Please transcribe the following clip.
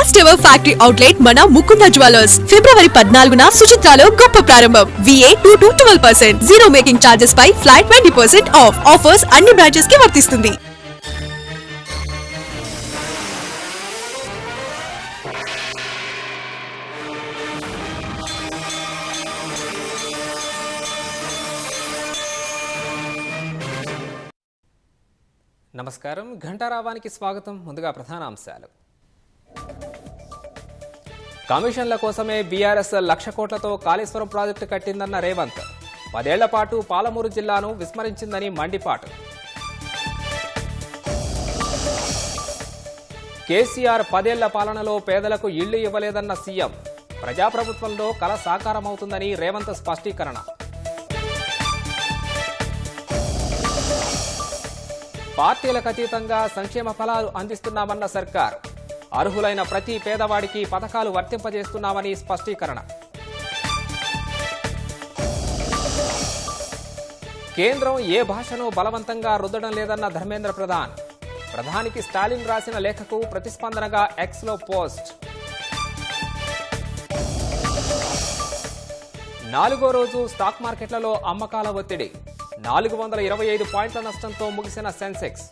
First ever factory outlet మన Mukunda jewellers ఫిబ్రవరి 14న సుచిత్రాలో గొప్ప ప్రారంభం. VA 2 to 12%, zero making charges పై ఫ్లాట్ 20% ఆఫ్. ఆఫర్స్ అన్ని బ్రాంచెస్ కి వర్తిస్తుంది. నమస్కారం, ఘంటారావానికి స్వాగతం. ముందుగా ప్రధాన అంశాలు. కమిషన్ల కోసమే బీఆర్ఎస్ 1,00,000 కోట్లతో కాళేశ్వరం ప్రాజెక్టు కట్టిందన్న రేవంత్. 10 ఏళ్ల పాటు పాలమూరు జిల్లాను విస్మరించిందని మండిపాటు. కేసీఆర్ 10 ఏళ్ల పాలనలో పేదలకు ఇళ్లు ఇవ్వలేదన్న సీఎం. ప్రజాప్రభుత్వంలో కల సాకారమవుతుందని రేవంత్ స్పష్టీకరణ. పార్టీలకు అతీతంగా సంక్షేమ ఫలాలు అందిస్తున్నామన్న సర్కార్. అర్హులైన ప్రతి పేదవాడికి పథకాలు వర్తింపజేస్తున్నామని స్పష్టీకరణ. కేంద్రం ఏ భాషను బలవంతంగా రుద్దడం లేదన్న ధర్మేంద్ర ప్రధాన్. ప్రధానికి స్టాలిన్ రాసిన లేఖకు ప్రతిస్పందనగా ఎక్స్లో పోస్ట్. 4వ రోజు స్టాక్ మార్కెట్లలో అమ్మకాల ఒత్తిడి. 425 పాయింట్ల నష్టంతో ముగిసిన సెన్సెక్స్.